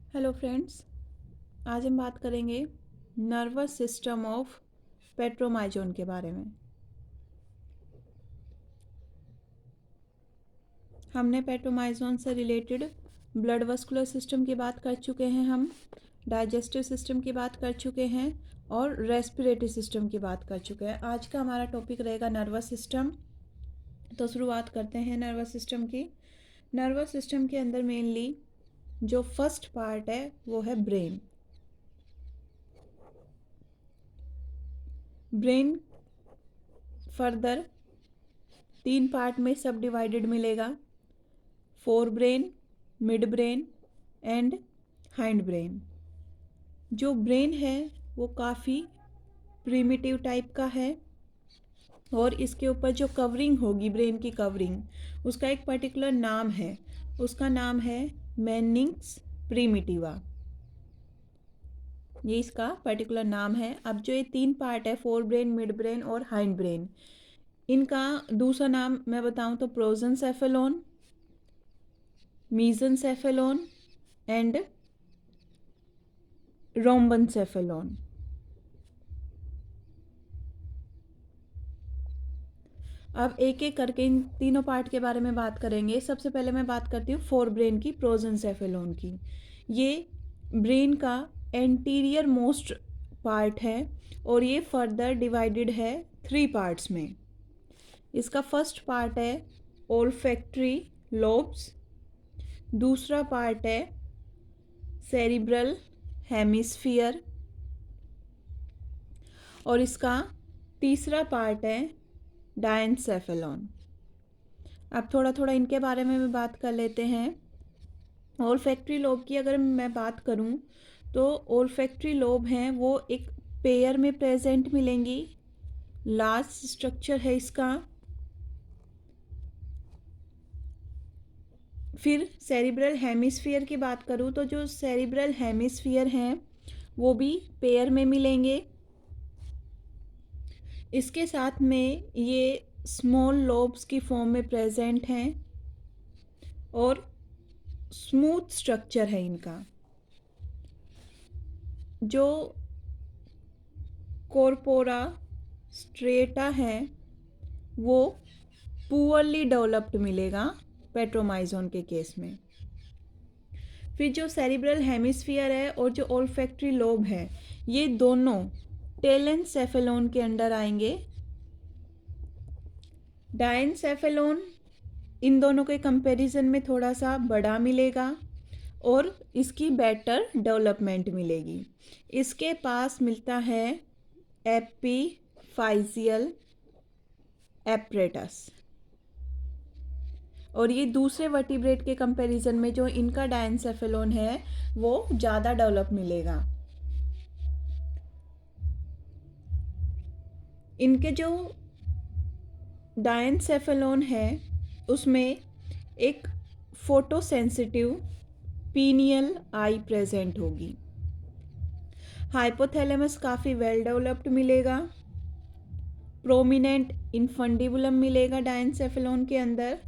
Hello friends, आज हम बात करेंगे नर्वस सिस्टम ऑफ पेट्रोमाइजोन के बारे में। हमने पेट्रोमाइजोन से रिलेटेड ब्लड वस्कुलर सिस्टम की बात कर चुके हैं, हम डाइजेस्टिव सिस्टम की बात कर चुके हैं और रेस्पिरेटरी सिस्टम की बात कर चुके हैं। आज का हमारा टॉपिक रहेगा नर्वस सिस्टम। तो शुरुआत करते हैं नर्वस सिस्टम की। नर्वस सिस्टम के अंदर मेनली जो फर्स्ट पार्ट है वो है ब्रेन। ब्रेन फर्दर 3 पार्ट में सब डिवाइडेड मिलेगा: fore brain, mid brain and hind brain. जो ब्रेन है वो काफ़ी प्रिमिटिव टाइप का है और इसके ऊपर जो कवरिंग होगी, ब्रेन की कवरिंग, उसका एक पर्टिकुलर नाम है। उसका नाम है मैनिंग्स प्रिमिटिवा। ये इसका पर्टिकुलर नाम है। अब जो ये 3 पार्ट है, फोर ब्रेन, मिड ब्रेन और हाइंड ब्रेन, इनका दूसरा नाम मैं बताऊं तो प्रोजेंसेफेलोन, मीजेंसेफेलोन एंड रोम्बेनसेफेलोन। अब एक एक करके इन तीनों पार्ट के बारे में बात करेंगे। सबसे पहले मैं बात करती हूँ फोर ब्रेन की, प्रोजेंसेफेलोन की। ये ब्रेन का एंटीरियर मोस्ट पार्ट है और ये फर्दर डिवाइडेड है 3 पार्ट्स में। इसका फर्स्ट पार्ट है ओल्फैक्टरी लोब्स, दूसरा पार्ट है सेरिब्रल हेमिस्फीयर और इसका तीसरा पार्ट है डायनसेफेलॉन। अब थोड़ा थोड़ा इनके बारे में भी बात कर लेते हैं। ओल्फैक्टरी लोब की अगर मैं बात करूं तो ओल्फैक्टरी लोब हैं वो एक पेयर में प्रेजेंट मिलेंगी। लार्ज स्ट्रक्चर है इसका। फिर सेरिब्रल हेमिस्फीयर की बात करूं तो जो सेरिब्रल हेमिस्फीयर हैं वो भी पेयर में मिलेंगे। इसके साथ में ये स्मॉल लोब्स की फॉर्म में प्रेजेंट हैं और स्मूथ स्ट्रक्चर है इनका। जो कॉर्पोरा स्ट्रेटा है वो पुअरली डेवलप्ड मिलेगा पेट्रोमाइजोन के केस में। फिर जो सेरिब्रल हेमिस्फीयर है और जो ओल्फैक्टरी लोब है, ये दोनों टेलेनसेफेलोन के अंडर आएंगे। डायनसेफेलोन इन दोनों के कंपैरिजन में थोड़ा सा बड़ा मिलेगा और इसकी बेटर डेवलपमेंट मिलेगी। इसके पास मिलता है एपीफाइजियल एपरेटस और ये दूसरे वर्टिब्रेट के कंपैरिजन में जो इनका डायनसेफेलोन है वो ज़्यादा डेवलप मिलेगा। इनके जो डायनसेफेलोन है उसमें एक फोटोसेंसिटिव पीनियल आई प्रेजेंट होगी। हाइपोथैलेमस काफ़ी वेल डेवलप्ड मिलेगा। प्रोमिनेंट इनफंडिबुलम मिलेगा डायनसेफेलोन के अंदर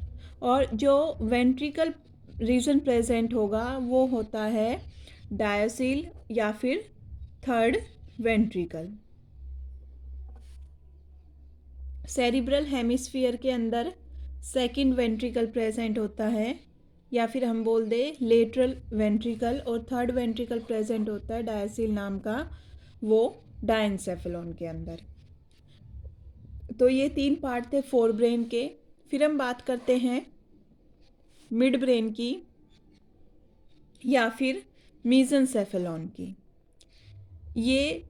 और जो वेंट्रिकल रीजन प्रेजेंट होगा वो होता है डायोसिल या फिर थर्ड वेंट्रिकल। सेरिब्रल हेमिस्फीयर के अंदर सेकंड वेंट्रिकल प्रेजेंट होता है या फिर हम बोल दे लेटरल वेंट्रिकल, और थर्ड वेंट्रिकल प्रेजेंट होता है डायोसिल नाम का, वो डायनसेफेलोन के अंदर। तो ये 3 पार्ट थे फोर ब्रेन के। फिर हम बात करते हैं मिड ब्रेन की या फिर मीजेंसेफेलोन की। ये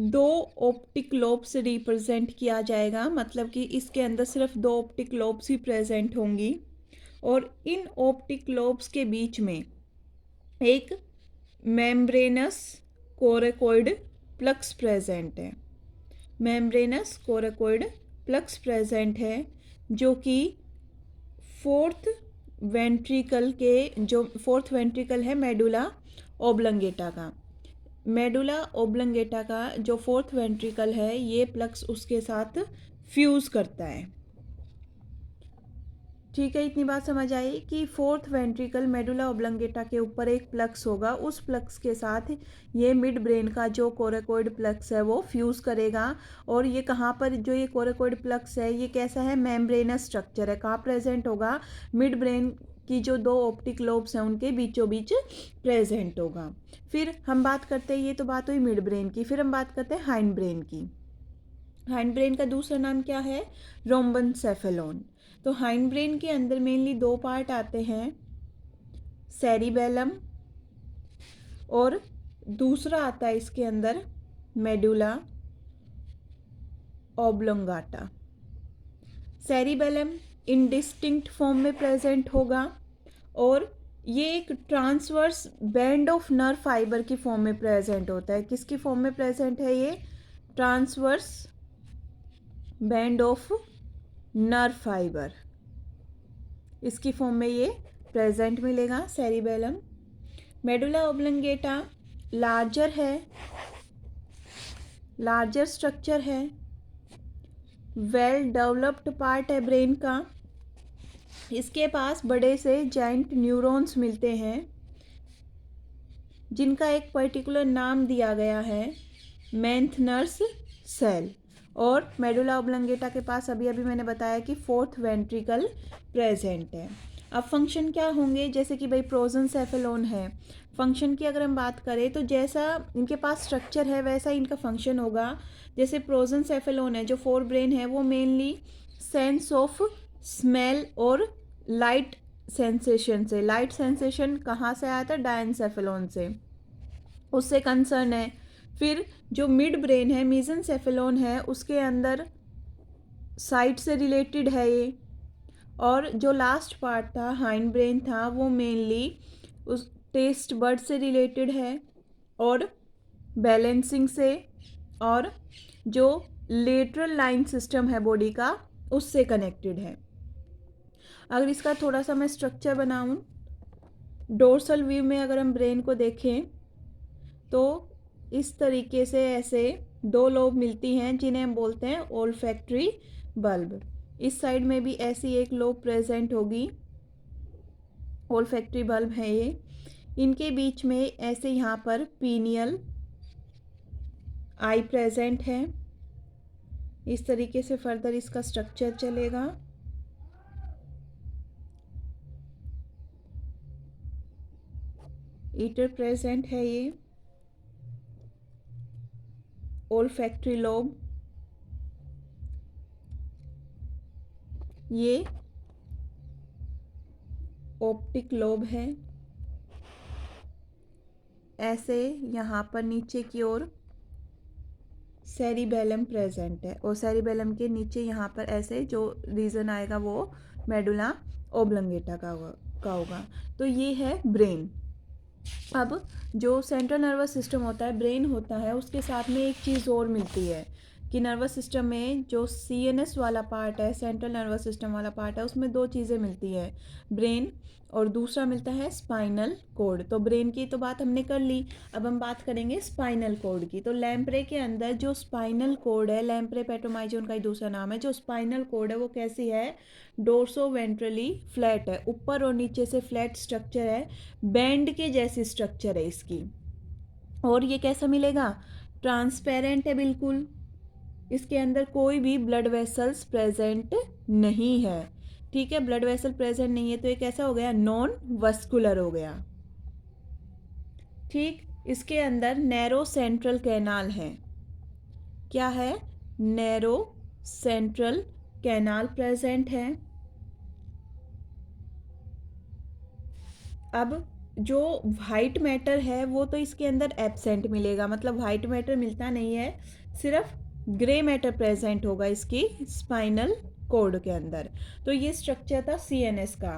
2 ऑप्टिक लोब से रिप्रेजेंट किया जाएगा, मतलब कि इसके अंदर सिर्फ 2 ऑप्टिक लोब्स ही प्रेजेंट होंगी और इन ऑप्टिक लोब्स के बीच में एक मेम्ब्रेनस कोरेकोइड प्लक्स प्रेजेंट है। मेम्ब्रेनस कोरेकोइड प्लक्स प्रेजेंट है जो कि फोर्थ वेंट्रिकल है मेडुला ओब्लंगेटा का। मेडुला ओब्लंगेटा का जो फोर्थ वेंट्रिकल है ये प्लक्स उसके साथ फ्यूज़ करता है। ठीक है, इतनी बात समझ आई कि फोर्थ वेंट्रिकल मेडुला ऑब्लंगेटा के ऊपर एक प्लक्स होगा, उस प्लक्स के साथ ये मिड ब्रेन का जो कोरेकोइड प्लक्स है वो फ्यूज़ करेगा। और ये कहाँ पर, जो ये कोरेकोइड प्लक्स है ये कैसा है, मेम्ब्रेनस स्ट्रक्चर है। कहाँ प्रेजेंट होगा, मिड ब्रेन की जो दो ऑप्टिक लोब्स हैं उनके बीचों बीच प्रेजेंट होगा। फिर हम बात करते हैं, ये तो बात हुई मिड ब्रेन की, फिर हम बात करते हैं हाइंड ब्रेन की। हाइंड ब्रेन का दूसरा नाम क्या है, रोम्बनसेफेलोन। तो हाइंड ब्रेन के अंदर मेनली दो पार्ट आते हैं, सेरिबेलम और दूसरा आता है इसके अंदर medulla oblongata. Cerebellum indistinct form में प्रेजेंट होगा और ये एक transverse band of nerve fibre की फॉर्म में प्रेजेंट होता है। किसकी फॉर्म में प्रेजेंट है ये, transverse band of nerve fibre, इसकी फॉर्म में ये प्रेजेंट मिलेगा सेरिबेलम। मेडुला ऑब्लंगेटा लार्जर है, लार्जर स्ट्रक्चर है, वेल डेवलप्ड पार्ट है ब्रेन का। इसके पास बड़े से जाइंट न्यूरॉन्स मिलते हैं जिनका एक पर्टिकुलर नाम दिया गया है मेंथनर्स सेल। और मेडुला ऑब्लंगेटा के पास अभी अभी मैंने बताया कि फोर्थ वेंट्रिकल प्रेजेंट है। अब फंक्शन क्या होंगे, जैसे कि भाई प्रोजेंसेफेलोन है, फंक्शन की अगर हम बात करें तो जैसा इनके पास स्ट्रक्चर है वैसा इनका फंक्शन होगा। जैसे प्रोजेंसेफेलोन है, जो फोर ब्रेन है वो मेनली सेंस ऑफ स्मेल और लाइट सेंसेशन से, लाइट सेंसेशन कहाँ से आया था, डायनसेफेलोन से, उससे कंसर्न है। फिर जो मिड ब्रेन है, मीजेंसेफेलोन है, उसके अंदर साइट से रिलेटेड है ये। और जो लास्ट पार्ट था हाइंड ब्रेन था वो मेनली उस टेस्ट बर्ड से रिलेटेड है और बैलेंसिंग से, और जो लेटरल लाइन सिस्टम है बॉडी का उससे कनेक्टेड है। अगर इसका थोड़ा सा मैं स्ट्रक्चर बनाऊं, डोर्सल व्यू में अगर हम ब्रेन को देखें तो इस तरीके से ऐसे दो लोब मिलती हैं जिन्हें हम बोलते हैं ओल्फैक्टरी बल्ब। इस साइड में भी ऐसी एक लोब प्रेजेंट होगी, ओल्फैक्टरी बल्ब है ये। इनके बीच में ऐसे यहाँ पर पीनियल आई प्रेजेंट है। इस तरीके से फर्दर इसका स्ट्रक्चर चलेगा। ईटर प्रेजेंट है ये, ओल्फैक्टरी लोब, ये ऑप्टिक लोब है। ऐसे यहाँ पर नीचे की ओर सेरिबेलम प्रेजेंट है और सेरिबेलम के नीचे यहाँ पर ऐसे जो रीजन आएगा वो मेडुला ऑब्लंगेटा का होगा। तो ये है ब्रेन। अब जो सेंट्रल नर्वस सिस्टम होता है, ब्रेन होता है, उसके साथ में एक चीज़ और मिलती है कि नर्वस सिस्टम में जो CNS वाला पार्ट है, सेंट्रल नर्वस सिस्टम वाला पार्ट है, उसमें दो चीज़ें मिलती है, ब्रेन और दूसरा मिलता है स्पाइनल कोड। तो ब्रेन की तो बात हमने कर ली, अब हम बात करेंगे स्पाइनल कोड की। तो लैम्प्रे के अंदर जो स्पाइनल कोड है, लैम्प्रे पेटोमाइजन उनका ही दूसरा नाम है, जो स्पाइनल कोड है वो कैसी है, डोर्सो वेंट्रली फ्लैट है, ऊपर और नीचे से फ्लैट स्ट्रक्चर है, बैंड के जैसी स्ट्रक्चर है इसकी। और ये कैसा मिलेगा, ट्रांसपेरेंट है बिल्कुल, इसके अंदर कोई भी ब्लड वेसल्स प्रेजेंट नहीं है। ठीक है, ब्लड वेसल प्रेजेंट नहीं है तो ये कैसा हो गया, नॉन वस्कुलर हो गया। ठीक, इसके अंदर नैरो सेंट्रल कैनाल है। क्या है, नैरो सेंट्रल कैनाल प्रेजेंट है। अब जो वाइट मैटर है वो तो इसके अंदर एब्सेंट मिलेगा, मतलब वाइट मैटर मिलता नहीं है, सिर्फ ग्रे मैटर प्रेजेंट होगा इसकी स्पाइनल कोड के अंदर। तो ये स्ट्रक्चर था CNS का।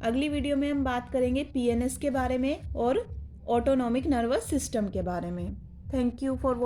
अगली वीडियो में हम बात करेंगे PNS के बारे में और ऑटोनॉमिक नर्वस सिस्टम के बारे में। Thank you for